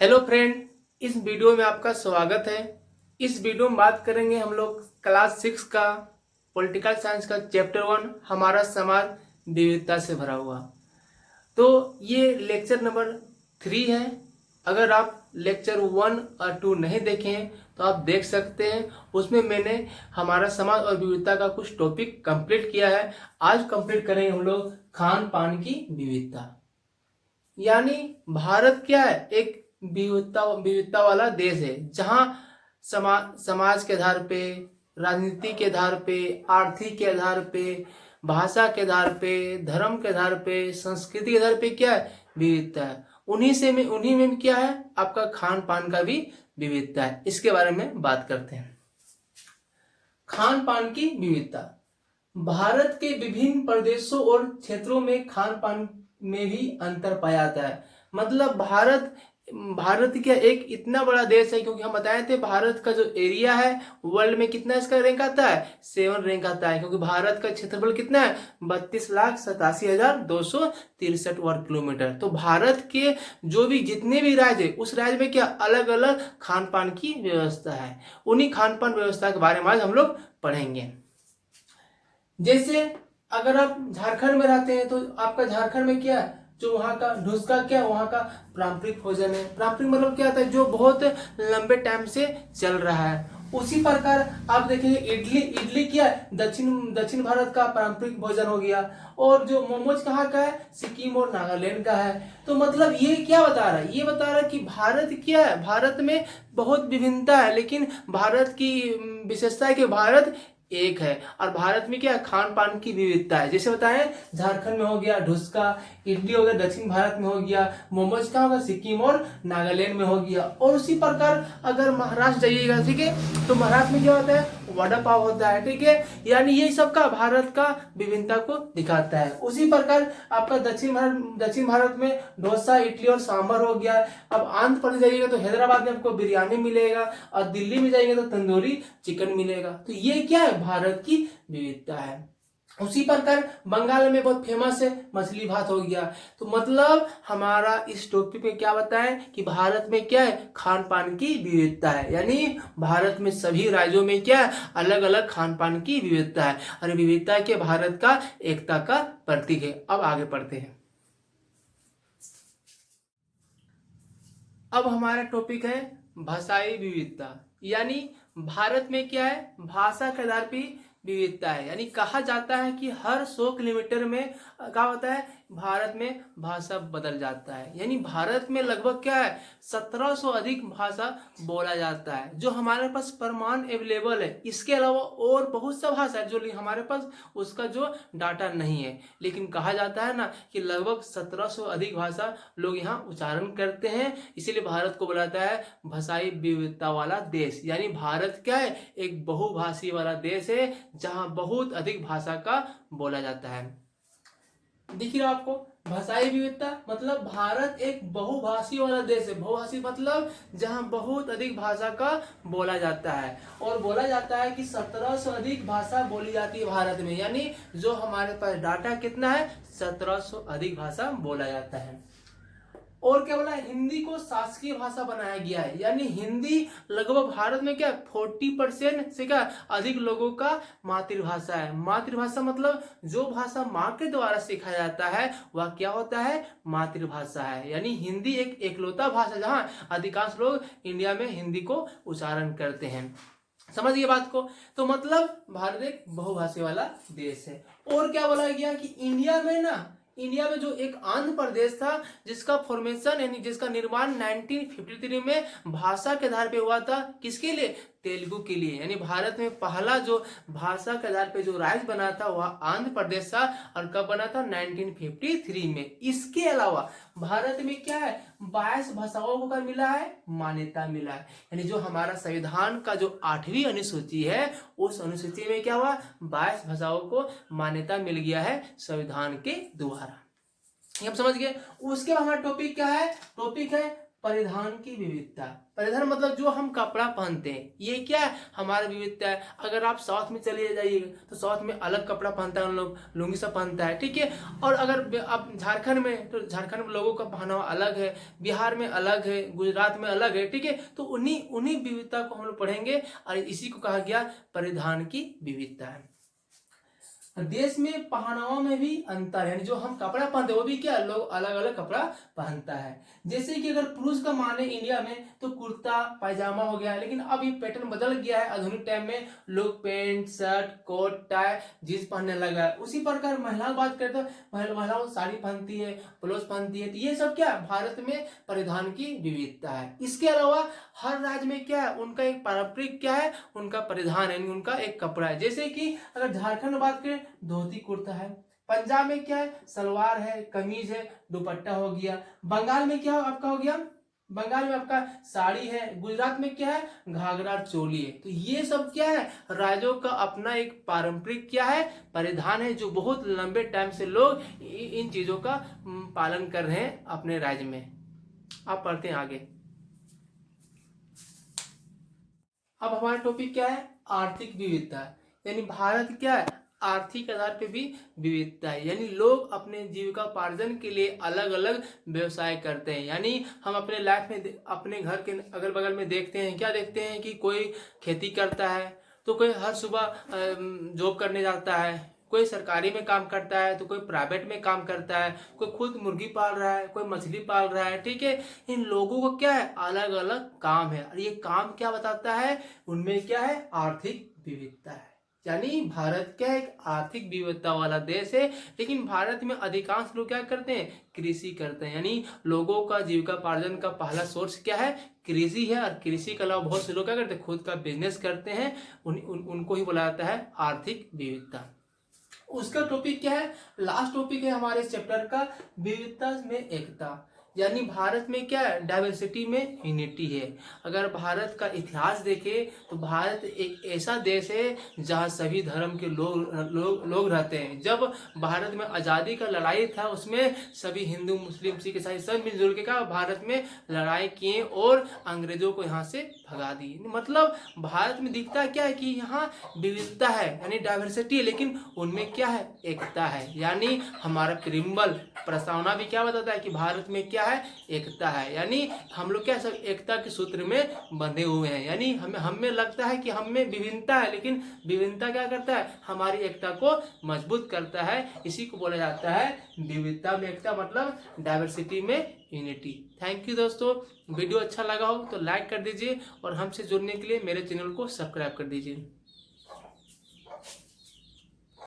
Hello friend, इस video में आपका स्वागत है। इस वीडियो में बात करेंगे हम लोग क्लास 6 का पॉलिटिकल साइंस का चैप्टर 1 हमारा समाज विविधता से भरा हुआ। तो ये लेक्चर नंबर 3 है। अगर आप लेक्चर 1 और 2 नहीं देखे हैं तो आप देख सकते हैं। उसमें मैंने हमारा समाज और विविधता का कुछ टॉपिक कंप्लीट किया है। आज कंप्लीट करेंगे हम लोग खान पान की विविधता। यानी भारत क्या है, एक विविधता विविधता वाला देश है जहाँ समाज के आधार पे, राजनीति के आधार पे, आर्थिक के आधार पे, भाषा के आधार पे, धर्म के आधार पे, संस्कृति के आधार पे क्या है, विविधता है। उन्हीं में क्या है, आपका खान पान का भी विविधता है। इसके बारे में बात करते हैं। खान पान की विविधता। भारत के विभिन्न प्रदेशों और क्षेत्रों में खान पान में भी अंतर पाया जाता है। मतलब भारत क्या एक इतना बड़ा देश है, क्योंकि हम बताए थे भारत का जो एरिया है वर्ल्ड में कितना इसका रैंक आता है, 7 रैंक आता है। क्योंकि भारत का क्षेत्रफल कितना है, 32,87,263 वर्ग किलोमीटर। तो भारत के जो भी जितने भी राज्य है उस राज्य में क्या अलग अलग खान पान की व्यवस्था है। उन्हीं खान पान व्यवस्था के बारे में आज हम लोग पढ़ेंगे। जैसे अगर आप झारखंड में रहते हैं तो आपका झारखंड में क्या है, जो वहाँ का ढुसका क्या है, वहाँ का पारंपरिक भोजन है। पारंपरिक मतलब क्या होता है, जो बहुत लंबे टाइम से चल रहा है। उसी प्रकार आप देखेंगे इडली इडली क्या है, दक्षिण दक्षिण भारत का पारंपरिक भोजन हो गया। और जो मोमोज कहाँ का है, सिक्किम और नागालैंड का है। तो मतलब ये क्या बता रहा है, ये बता रहा है कि भारत क्या है, भारत में बहुत विभिन्नता है, लेकिन भारत की विशेषता है कि भारत एक है। और भारत में क्या खान पान की विविधता है। जैसे बताएं, झारखंड में हो गया ढुसका, इडली हो गया दक्षिण भारत में हो गया, मोमोज का होगा सिक्किम और नागालैंड में हो गया। और उसी प्रकार अगर महाराष्ट्र जाइएगा, ठीक है, तो महाराष्ट्र में क्या होता है, वड़ा पाव होता है, ठीक है। यानी ये सब का भारत का विभिन्नता को दिखाता है। उसी प्रकार आपका दक्षिण भारत में डोसा, इडली और सांभर हो गया। अब आंध्र प्रदेश जाइएगा तो हैदराबाद में आपको बिरयानी मिलेगा, और दिल्ली में जाएंगे तो तंदूरी चिकन मिलेगा। तो ये क्या है, भारत की विविधता है। उसी प्रकार बंगाल में बहुत फेमस है मछली भात हो गया। तो मतलब हमारा इस टॉपिक में क्या बताएं कि भारत में क्या है, खान पान की विविधता है। यानी भारत में सभी राज्यों में क्या है, अलग अलग खान पान की विविधता है। और विविधता के भारत का एकता का प्रतीक है। अब आगे पढ़ते हैं। अब हमारा टॉपिक है भाषाई विविधता। यानी भारत में क्या है, भाषा के आधार पर विविधता है। यानी कहा जाता है कि हर 100 किलोमीटर में क्या होता है, भारत में भाषा बदल जाता है। यानी भारत में लगभग क्या है, 1700 अधिक भाषा बोला जाता है, जो हमारे पास प्रमाण अवेलेबल है। इसके अलावा और बहुत सा भाषा है जो हमारे पास उसका जो डाटा नहीं है। लेकिन कहा जाता है ना कि लगभग 1700 अधिक भाषा लोग यहाँ उच्चारण करते हैं। इसीलिए भारत को बुलाता है भाषाई विविधता वाला देश। यानी भारत क्या है, एक बहुभाषी वाला देश है जहां बहुत अधिक भाषा का बोला जाता है। दिख रहा आपको, भाषाई विविधता मतलब भारत एक बहुभाषी वाला देश है। बहुभाषी मतलब जहां बहुत अधिक भाषा का बोला जाता है। और बोला जाता है कि 1700 से अधिक भाषा बोली जाती है भारत में। यानी जो हमारे पास डाटा कितना है, 1700 अधिक भाषा बोला जाता है। और क्या बोला, हिंदी को शासकीय भाषा बनाया गया है। यानी हिंदी लगभग भारत में क्या 40% से क्या अधिक लोगों का मातृभाषा है। मातृभाषा मतलब जो भाषा माँ के द्वारा सिखाया जाता है वह क्या होता है, मातृभाषा है। यानी हिंदी एक एकलौता भाषा जहाँ अधिकांश लोग इंडिया में हिंदी को उच्चारण करते हैं। समझिए बात को। तो मतलब भारत एक बहुभाषी वाला देश है। और क्या बोला गया कि इंडिया में जो एक आंध्र प्रदेश था जिसका फॉर्मेशन यानी जिसका निर्माण 1953 में भाषा के आधार पे हुआ था। किसके लिए, तेलुगु के लिए। यानी भारत में पहला जो भाषा के आधार पे जो राज्य बना था वह आंध्र प्रदेश था। और कब बना था, 1953 में। इसके अलावा भारत में क्या है, 22 भाषाओं को मिला है, मान्यता मिला है। यानी जो हमारा संविधान का जो 8वीं अनुसूची है उस अनुसूची में क्या हुआ, 22 भाषाओं को मान्यता मिल गया है संविधान के द्वारा। ये हम समझ गए। उसके बाद हमारा टॉपिक क्या है, टॉपिक है परिधान की विविधता। परिधान मतलब जो हम कपड़ा पहनते हैं, ये क्या है, हमारा विविधता है। अगर आप साउथ में चले जाइएगा तो साउथ में अलग कपड़ा पहनता है, उन लोग लुंगी सब पहनता है, ठीक है। और अगर आप झारखंड में, तो झारखंड में लोगों का पहनावा अलग है, बिहार में अलग है, गुजरात में अलग है, ठीक है। तो उन्हीं उन्हीं विविधता को हम लोग पढ़ेंगे और इसी को कहा गया परिधान की विविधता है। देश में पहनावा में भी अंतर है, यानी जो हम कपड़ा पहनते हैं वो भी क्या, लोग अलग अलग कपड़ा पहनता है। जैसे कि अगर पुरुष का माने इंडिया में तो कुर्ता पायजामा हो गया, लेकिन अब ये पैटर्न बदल गया है। आधुनिक टाइम में लोग pant shirt coat tie jeans पहनने लगा है। उसी प्रकार महिलाओं की बात करते हैं, महिलाओं साड़ी पहनती है, ब्लाउज पहनती है। तो ये सब क्या है, भारत में परिधान की विविधता है। इसके अलावा हर राज्य में क्या है, उनका एक पारंपरिक क्या है, उनका परिधान है, उनका एक कपड़ा है। जैसे कि अगर झारखंड में बात करें, धोती कुर्ता है। पंजाब में क्या है, सलवार है, कमीज है, दुपट्टा हो गया। बंगाल में क्या आपका हो गया, बंगाल में आपका साड़ी है। गुजरात में क्या है, घाघरा चोली है। तो ये सब क्या है, राज्यों का अपना एक पारंपरिक क्या है, परिधान है, जो बहुत लंबे टाइम से लोग इन चीजों का पालन कर रहे हैं अपने राज्य में। आप पढ़ते हैं आगे। अब हमारा टॉपिक क्या है, आर्थिक विविधता। यानी भारत क्या है, आर्थिक आधार पे भी विविधता है। यानी लोग अपने जीविकापार्जन के लिए अलग अलग व्यवसाय करते हैं। यानी हम अपने लाइफ में अपने घर के अगल बगल में देखते हैं, क्या देखते हैं कि कोई खेती करता है, तो कोई हर सुबह जॉब करने जाता है, कोई सरकारी में काम करता है, तो कोई प्राइवेट में काम करता है, कोई खुद मुर्गी पाल रहा है, कोई मछली पाल रहा है, ठीक है। इन लोगों को क्या है, अलग अलग काम है, और ये काम क्या बताता है, उनमें क्या है, आर्थिक विविधता है। यानी भारत क्या एक आर्थिक विविधता वाला देश है। लेकिन भारत में अधिकांश लोग क्या करते हैं, कृषि करते हैं। यानी लोगों का जीविकापार्जन का पहला सोर्स क्या है, कृषि है। और कृषि के अलावा बहुत से लोग क्या करते हैं, खुद का बिजनेस करते हैं। उनको ही बोला जाता है आर्थिक विविधता। उसका टॉपिक क्या है, लास्ट टॉपिक है हमारे चैप्टर का, विविधता में एकता। यानी भारत में क्या है, डाइवर्सिटी में यूनिटी है। अगर भारत का इतिहास देखें तो भारत एक ऐसा देश है जहाँ सभी धर्म के लोग रहते हैं। जब भारत में आज़ादी का लड़ाई था, उसमें सभी हिंदू मुस्लिम सिख ईसाई सब मिलजुल के क्या भारत में लड़ाई किए और अंग्रेजों को यहाँ से भगा दिए। मतलब भारत में दिखता क्या है कि यहाँ विविधता है, यानी डाइवर्सिटी है, लेकिन उनमें क्या है, एकता है। यानी हमारा प्रियम्बल प्रस्तावना भी क्या बताता है कि भारत में क्या है, एकता है। यानी हम लोग क्या सब एकता के सूत्र में बंधे हुए हैं। यानी हमें लगता है कि हम में विभिन्नता है, लेकिन विभिन्नता क्या करता है, हमारी एकता को मजबूत करता है। इसी को बोला जाता है विविधता में एकता, मतलब डाइवर्सिटी में यूनिटी। थैंक यू दोस्तों, वीडियो अच्छा लगा हो तो लाइक कर दीजिए और हमसे जुड़ने के लिए मेरे चैनल को सब्सक्राइब कर दीजिए।